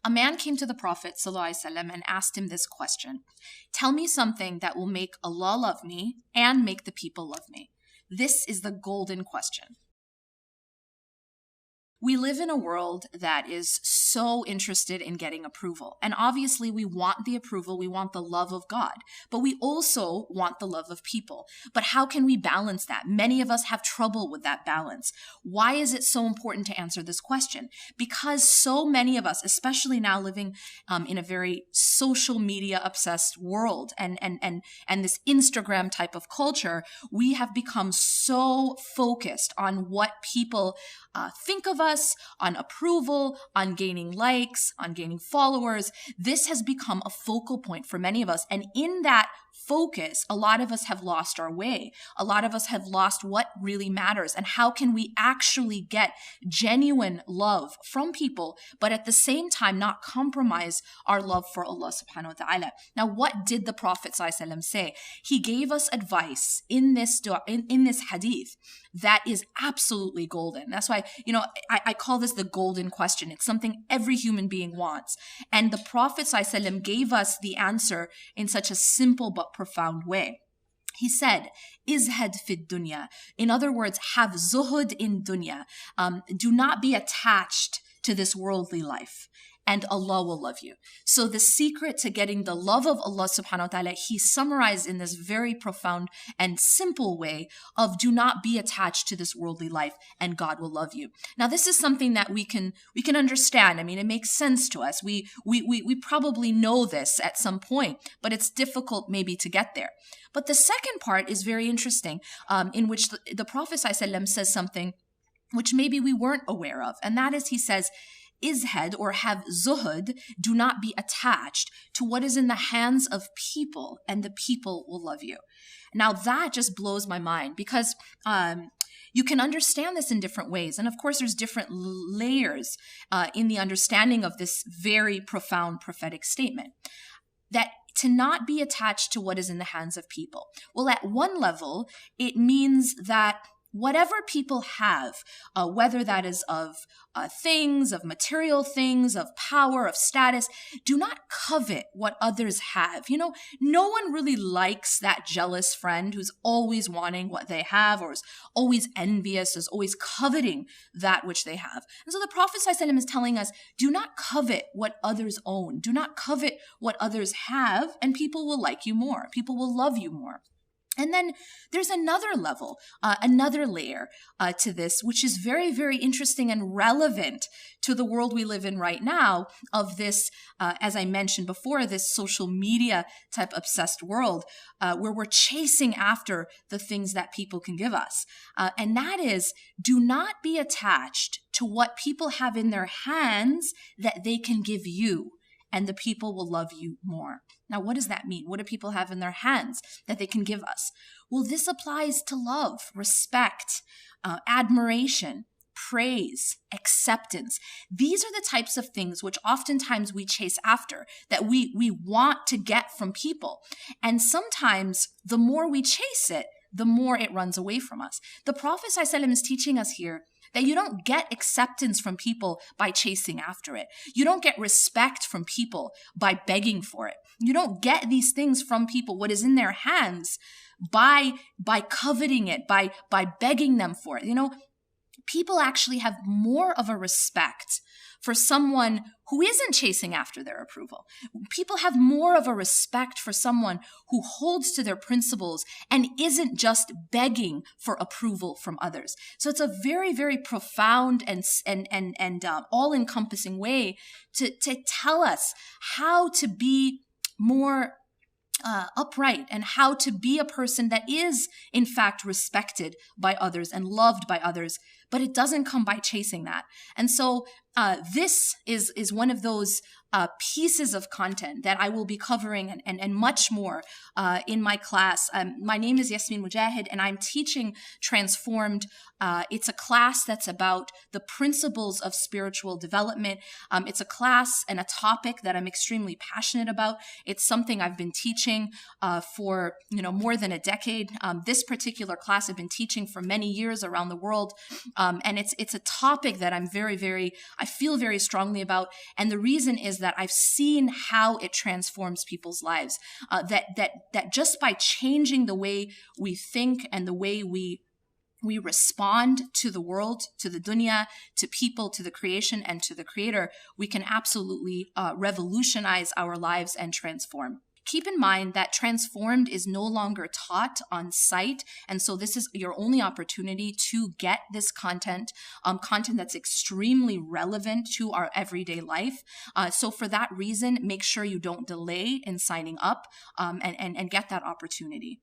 A man came to the Prophet ﷺ and asked him this question: tell me something that will make Allah love me and make the people love me. This is the golden question. We live in a world that is so interested in getting approval. And obviously we want the approval, we want the love of God, but we also want the love of people. But how can we balance that? Many of us have trouble with that balance. Why is it so important to answer this question? Because so many of us, especially now living in a very social media obsessed world and this Instagram type of culture, we have become so focused on what people think of us, on approval, on gaining likes, on gaining followers. This has become a focal point for many of us. And in that focus, a lot of us have lost our way. A lot of us have lost what really matters and how can we actually get genuine love from people, but at the same time not compromise our love for Allah subhanahu wa ta'ala. Now, what did the Prophet ﷺ say? He gave us advice in this hadith that is absolutely golden. That's why, I call this the golden question. It's something every human being wants. And the Prophet ﷺ gave us the answer in such a simple but profound way. He said, izhad fid dunya. In other words, have zuhud in dunya. Do not be attached to this worldly life, and Allah will love you. So the secret to getting the love of Allah subhanahu wa ta'ala, he summarized in this very profound and simple way of do not be attached to this worldly life and God will love you. Now, this is something that we can understand. I mean, it makes sense to us. We probably know this at some point, but it's difficult maybe to get there. But the second part is very interesting, in which the Prophet ﷺ says something which maybe we weren't aware of. And that is, he says, izhad, or have zuhud, do not be attached to what is in the hands of people, and the people will love you. Now that just blows my mind, because you can understand this in different ways. And of course, there's different layers in the understanding of this very profound prophetic statement. That to not be attached to what is in the hands of people. Well, at one level, it means that whatever people have, whether that is of things, of material things, of power, of status, do not covet what others have. No one really likes that jealous friend who's always wanting what they have, or is always envious, is always coveting that which they have. And so the Prophet ﷺ is telling us, do not covet what others own. Do not covet what others have, and people will like you more. People will love you more. And then there's another level, another layer to this, which is very, very interesting and relevant to the world we live in right now of this, as I mentioned before, this social media type obsessed world where we're chasing after the things that people can give us. And that is, do not be attached to what people have in their hands that they can give you, and the people will love you more. Now, what does that mean? What do people have in their hands that they can give us? Well, this applies to love, respect, admiration, praise, acceptance. These are the types of things which oftentimes we chase after, that we want to get from people. And sometimes the more we chase it, the more it runs away from us. The Prophet ﷺ is teaching us here that you don't get acceptance from people by chasing after it. You don't get respect from people by begging for it. You don't get these things from people, what is in their hands, by coveting it, by begging them for it. People actually have more of a respect for someone who isn't chasing after their approval. People have more of a respect for someone who holds to their principles and isn't just begging for approval from others. So it's a very, very profound and all-encompassing way to tell us how to be more upright and how to be a person that is, in fact, respected by others and loved by others. But it doesn't come by chasing that. And so this is one of those pieces of content that I will be covering and much more in my class. My name is Yasmin Mogahed, and I'm teaching Transformed. It's a class that's about the principles of spiritual development. It's a class and a topic that I'm extremely passionate about. It's something I've been teaching for more than a decade. This particular class I've been teaching for many years around the world, and it's a topic that I'm very, very, I feel very strongly about. And the reason is that I've seen how it transforms people's lives. That just by changing the way we think and the way we respond to the world, to the dunya, to people, to the creation, and to the creator, we can absolutely revolutionize our lives and transform. Keep in mind that transformed is no longer taught on site. And so this is your only opportunity to get this content, content that's extremely relevant to our everyday life. So for that reason, make sure you don't delay in signing up and get that opportunity.